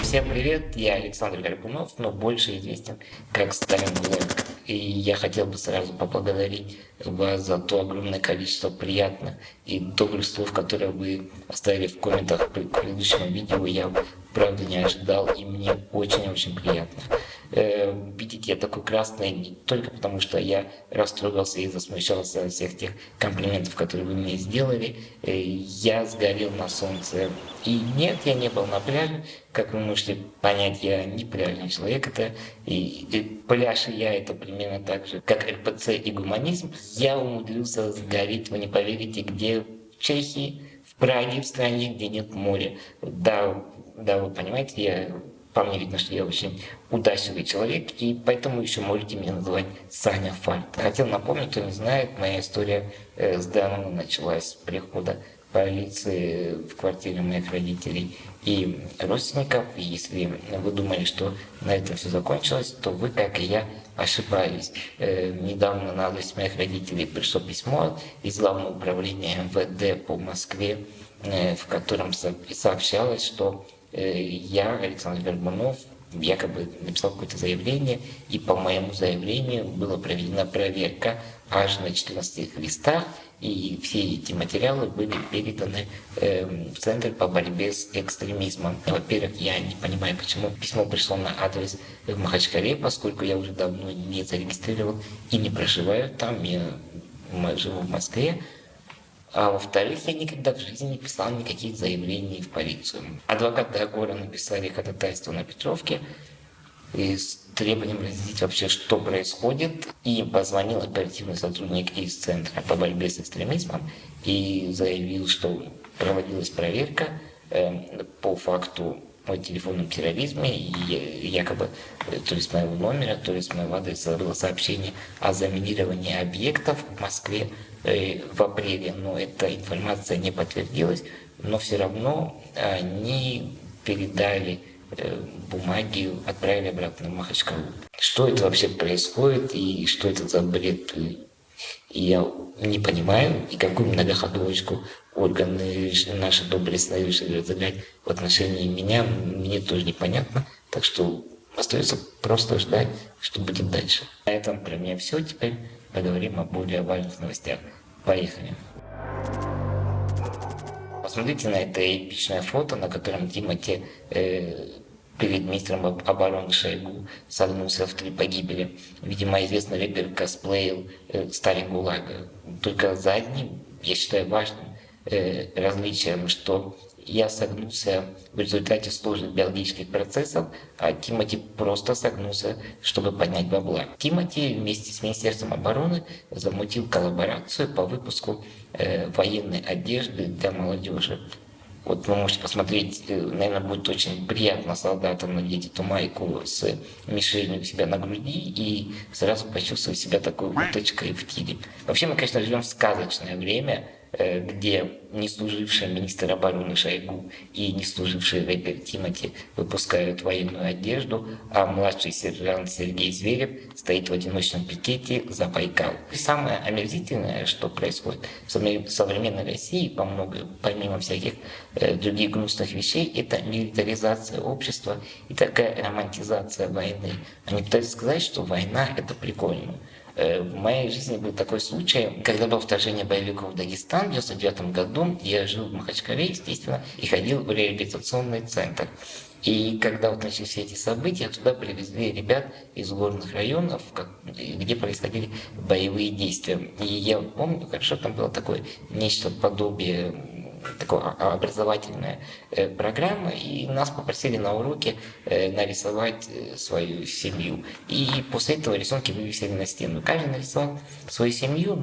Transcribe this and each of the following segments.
Всем привет, я Александр Горбунов, но больше известен как Сталин ГУЛАГ. И я хотел бы сразу поблагодарить вас за то огромное количество приятных и добрых слов, которые вы оставили в комментах к предыдущему видео. Я правда не ожидал, и мне очень-очень приятно. Видите, я такой красный не только потому, что я растрогался и засмущался от всех тех комплиментов, которые вы мне сделали. Я сгорел на солнце. И нет, я не был на пляже. Как вы можете понять, я не пляжный человек. И пляж и я это примерно так же, как РПЦ и гуманизм. Я умудрился сгореть, вы не поверите, где в Чехии, в Праге, в стране, где нет моря. Да, вы понимаете, по мне видно, что я очень удачливый человек, и поэтому еще можете меня называть Саня Фарт. Хотел напомнить, кто не знает, моя история с Даном началась с прихода полиции в квартире моих родителей и родственников. И если вы думали, что на этом все закончилось, то вы, как и я, ошибались. Недавно на адрес моих родителей пришло письмо из Главного управления МВД по Москве, в котором сообщалось, что я, Александр Горбунов, якобы написал какое-то заявление, и по моему заявлению была проведена проверка аж на 14 листах, и все эти материалы были переданы в Центр по борьбе с экстремизмом. Во-первых, я не понимаю, почему письмо пришло на адрес в Махачкале, поскольку я уже давно не зарегистрировал и не проживаю там, я живу в Москве. А во-вторых, я никогда в жизни не писал никаких заявлений в полицию. Адвокаты Агора написали ходатайство на Петровке и с требованием разъяснить вообще, что происходит. И позвонил оперативный сотрудник из Центра по борьбе с экстремизмом и заявил, что проводилась проверка по факту о телефонном терроризме, и якобы то ли с моего номера, то ли с моего адреса было сообщение о заминировании объектов в Москве в апреле, но эта информация не подтвердилась, но все равно они передали бумаги, отправили обратно в Махачкалу. Что это вообще происходит и что это за бред, я не понимаю, и какую многоходовочку органы наши добрые сны решили разыграть в отношении меня, мне тоже непонятно. Так что остается просто ждать, что будет дальше. На этом про меня все. Теперь поговорим о более важных новостях. Поехали. Посмотрите на это эпичное фото, на котором Тимати перед министром обороны Шойгу согнулся в 3 погибели. Видимо, известный рэпер косплеил Сталин ГУЛАГа. Только за одним, я считаю, важным различием, что я согнулся в результате сложных биологических процессов, а Тимати просто согнулся, чтобы поднять бабла. Тимати вместе с Министерством обороны замутил коллаборацию по выпуску военной одежды для молодежи. Вот вы можете посмотреть, наверное, будет очень приятно солдатам надеть эту майку с мишенью у себя на груди и сразу почувствовать себя такой уточкой в тире. Вообще мы, конечно, живем в сказочное время, где не служивший министр обороны Шойгу и не служивший рэпер Тимати выпускают военную одежду, а младший сержант Сергей Зверев стоит в одиночном пикете за Байкал. И самое омерзительное, что происходит в современной России, помимо всяких других гнусных вещей, это милитаризация общества и такая романтизация войны. Они пытаются сказать, что война — это прикольно. В моей жизни был такой случай, когда было вторжение боевиков в Дагестан в 1999 году. Я жил в Махачкале, естественно, и ходил в реабилитационный центр. И когда вот начались все эти события, туда привезли ребят из горных районов, где происходили боевые действия. И я помню, хорошо, там было такое нечто подобие такая образовательная программа, и нас попросили на уроке нарисовать свою семью. И после этого рисунки вывесили на стену. Каждый нарисовал свою семью,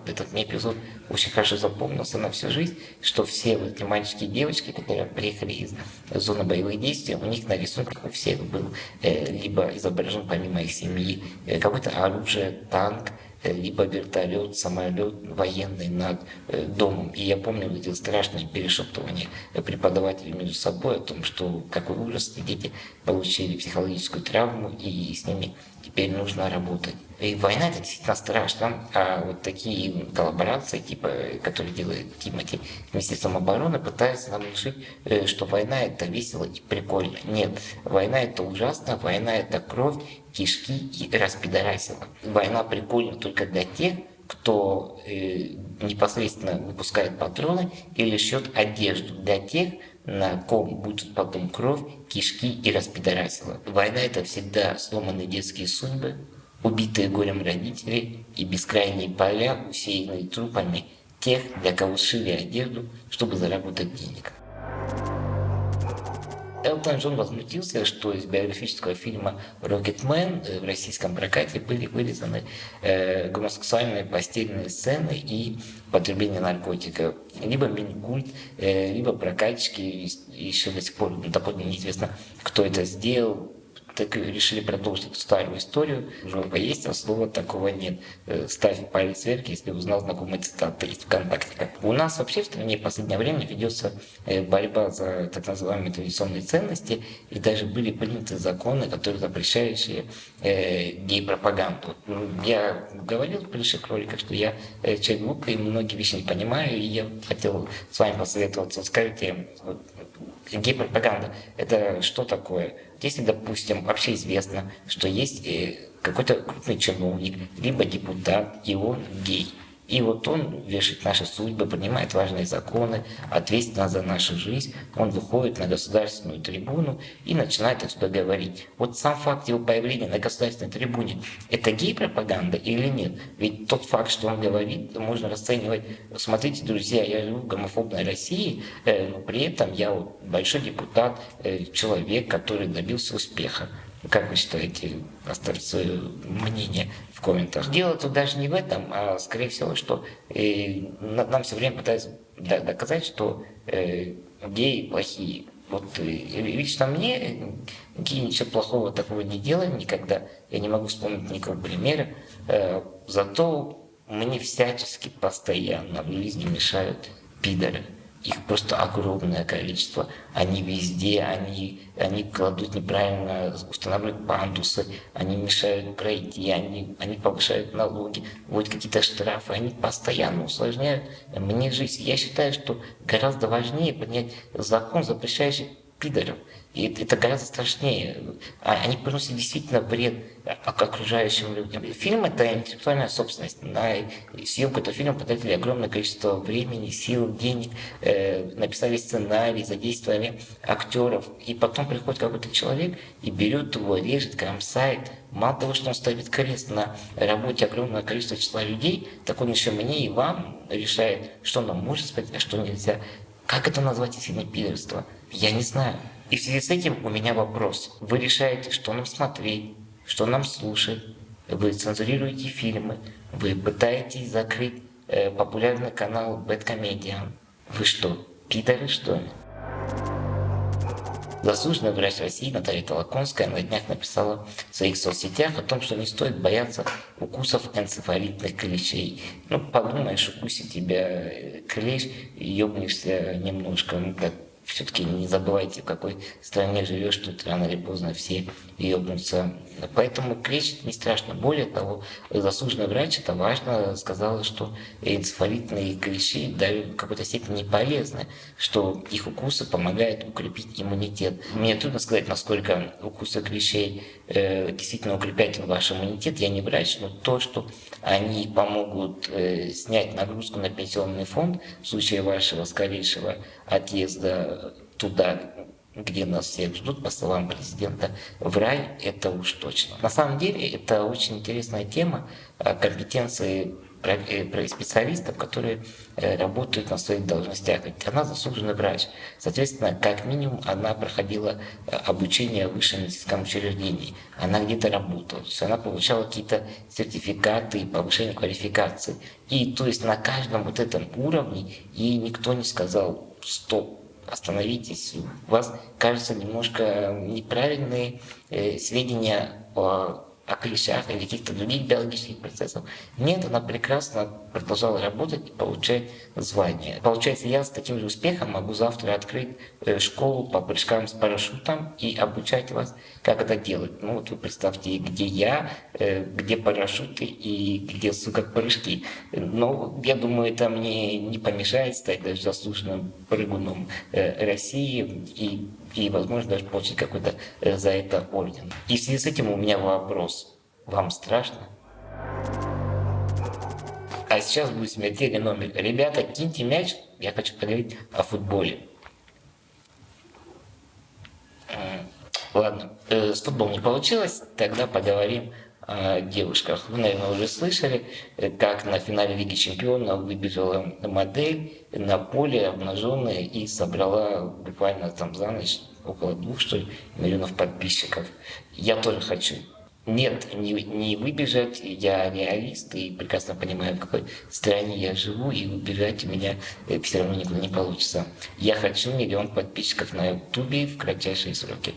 этот мне эпизод очень хорошо запомнился на всю жизнь, что все вот эти мальчики и девочки, которые приехали из зоны боевых действий, у них на рисунках у всех был либо изображен помимо их семьи какое-то оружие, танк, либо вертолет, самолет военный над домом. И я помню эти страшные перешептывания преподавателей между собой о том, что какой ужас, дети получили психологическую травму, и с ними теперь нужно работать. И война это действительно страшно, а вот такие коллаборации, типа, которые делает Тимати с Министерством обороны, пытаются нам внушить, что война это весело и прикольно. Нет, война это ужасно, война это кровь, кишки и распидорасило. Война прикольна только для тех, кто непосредственно выпускает патроны или шьет одежду для тех, на ком будет потом кровь, кишки и распидорасило. Война это всегда сломанные детские судьбы, убитые горем родители и бескрайние поля, усеянные трупами тех, для кого сшили одежду, чтобы заработать денег. Элтон Джон возмутился, что из биографического фильма «Рокетмен» в российском прокате были вырезаны гомосексуальные постельные сцены и потребление наркотиков. Либо Минкульт, либо прокатчики, еще до сих пор доподлинно неизвестно, кто это сделал, так решили продолжить эту старую историю. Жопа есть, а слова такого нет. Ставь палец вверх, если узнал знакомые цитаты из ВКонтакте. У нас вообще в стране в последнее время ведется борьба за так называемые традиционные ценности, и даже были приняты законы, которые запрещающие гей-пропаганду. Я говорил в предыдущих роликах, что я человек глупый, многие вещи не понимаю, и я хотел с вами посоветоваться. Скажите, гей-пропаганда – это что такое? Если, допустим, вообще известно, что есть какой-то крупный чиновник, либо депутат, и он гей, и вот он вешает наши судьбы, принимает важные законы, ответственно за нашу жизнь, он выходит на государственную трибуну и начинает отсюда говорить. Вот сам факт его появления на государственной трибуне – это гей-пропаганда или нет? Ведь тот факт, что он говорит, можно расценивать: смотрите, друзья, я живу в гомофобной России, но при этом я вот большой депутат, человек, который добился успеха. Как вы считаете? Оставьте свое мнение в комментах. Дело тут даже не в этом, а скорее всего, что нам все время пытаются доказать, что геи плохие. Вот лично мне геи ничего плохого такого не делали никогда. Я не могу вспомнить никакого примера. Зато мне всячески постоянно в жизни мешают пидоры. Их просто огромное количество. Они везде, они кладут неправильно, устанавливают пандусы, они мешают пройти, они повышают налоги, вводят какие-то штрафы, они постоянно усложняют мне жизнь. Я считаю, что гораздо важнее принять закон, запрещающий пидоров. И это гораздо страшнее. Они приносят действительно вред окружающим людям. Фильм — это интеллектуальная собственность. На съемку этого фильма потратили огромное количество времени, сил, денег, написали сценарий, задействовали актеров. И потом приходит какой-то человек и берет его, режет, кромсает. Мало того, что он ставит крест на работе огромного количества числа людей, так он еще мне и вам решает, что нам можно смотреть, а что нельзя. Как это назвать, если не пидорство? Я не знаю. И в связи с этим у меня вопрос. Вы решаете, что нам смотреть, что нам слушать. Вы цензурируете фильмы. Вы пытаетесь закрыть популярный канал Bad Вы что, пидоры, что ли? Заслуженный врач России Наталья Толоконская на днях написала в своих соцсетях о том, что не стоит бояться укусов энцефалитных клещей. Ну, подумаешь, укусит тебя клещ, ёбнешься немножко. Все-таки не забывайте, в какой стране живешь, тут рано или поздно все ёбнутся. Поэтому клещ не страшно. Более того, заслуженный врач, это важно, сказала, что энцефалитные клещи даже в какой-то степени полезны, что их укусы помогают укрепить иммунитет. Мне трудно сказать, насколько укусы клещей действительно укрепляют ваш иммунитет. Я не врач, но то, что они помогут снять нагрузку на пенсионный фонд в случае вашего скорейшего отъезда туда, где нас всех ждут, по словам президента, в рай, это уж точно. На самом деле, это очень интересная тема компетенции специалистов, которые работают на своих должностях. Ведь она заслуженный врач. Соответственно, как минимум, она проходила обучение в высшем медицинском учреждении. Она где-то работала. То есть она получала какие-то сертификаты и повышение квалификации. И то есть на каждом вот этом уровне ей никто не сказал: стоп, остановитесь, у вас, кажется, немножко неправильные сведения о о клещах или каких-то других биологических процессах. Нет, она прекрасно продолжала работать и получать звание. Получается, я с таким же успехом могу завтра открыть школу по прыжкам с парашютом и обучать вас, как это делать. Ну вот вы представьте, где я, где парашюты и где, сука, прыжки. Но я думаю, это мне не помешает стать даже заслуженным прыгуном России и, возможно, даже получить какой-то за это орден. И в связи с этим у меня вопрос. Вам страшно? А сейчас будет смертельный номер. Ребята, киньте мяч, я хочу поговорить о футболе. Ладно, с футболом не получилось, тогда поговорим о девушках. Вы, наверное, уже слышали, как на финале Лиги Чемпионов выбежала модель на поле обнаженная и собрала буквально там за ночь около 2, что ли, миллионов подписчиков. Я тоже хочу. Нет, не выбежать, я реалист и прекрасно понимаю, в какой стране я живу, и выбежать у меня все равно никуда не получится. Я хочу 1 миллион подписчиков на ютубе в кратчайшие сроки.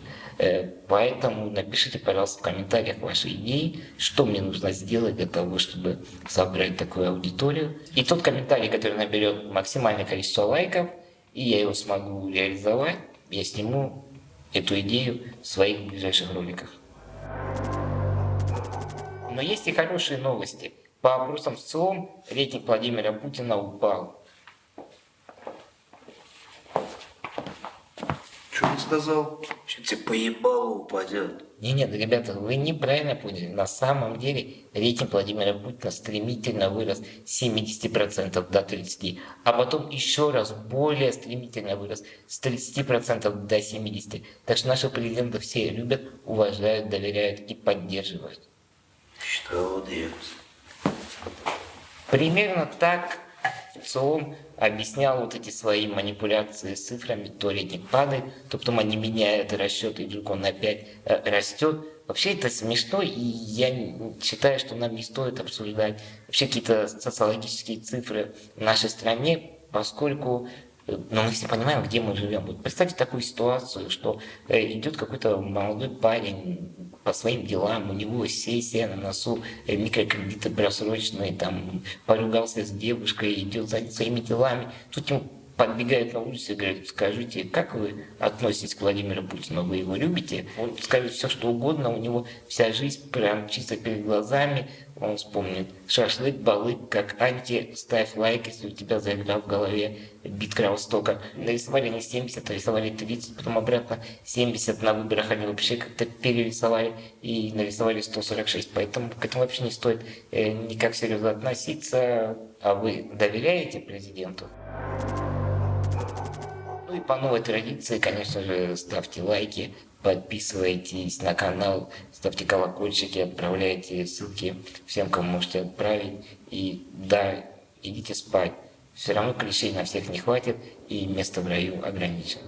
Поэтому напишите, пожалуйста, в комментариях ваши идеи, что мне нужно сделать для того, чтобы собрать такую аудиторию. И тот комментарий, который наберет максимальное количество лайков, и я его смогу реализовать, я сниму эту идею в своих ближайших роликах. Но есть и хорошие новости. По опросам в ЦИОМ рейтинг Владимира Путина упал. Что ты сказал? Что тебе поебало упадет? Нет, ребята, вы неправильно поняли. На самом деле рейтинг Владимира Путина стремительно вырос с 70% до 30%, а потом еще раз более стремительно вырос с 30% до 70%. Так что нашего президента все любят, уважают, доверяют и поддерживают. Что делать? Примерно так ЦИОМ объяснял вот эти свои манипуляции с цифрами, то рейтинг падает, то потом они меняют расчеты, и вдруг он опять растет. Вообще это смешно, и я считаю, что нам не стоит обсуждать вообще какие-то социологические цифры в нашей стране, поскольку мы все понимаем, где мы живем. Вот представьте такую ситуацию, что идет какой-то молодой парень по своим делам, у него сессия на носу, микрокредиты просроченные, там, поругался с девушкой, идет за своими делами. Тут ему подбегают на улице и говорят: скажите, как вы относитесь к Владимиру Путину, вы его любите? Он скажет все, что угодно, у него вся жизнь прям чисто перед глазами, он вспомнит шашлык, балык, как анти, ставь лайк, если у тебя заиграл в голове бит Кровостока. Нарисовали не 70, рисовали 30, потом обратно 70 на выборах они вообще как-то перерисовали и нарисовали 146, поэтому к этому вообще не стоит никак серьезно относиться. А вы доверяете президенту? Ну и по новой традиции, конечно же, ставьте лайки, подписывайтесь на канал, ставьте колокольчики, отправляйте ссылки всем, кому можете отправить. И да, идите спать. Все равно клещей на всех не хватит, и место в раю ограничено.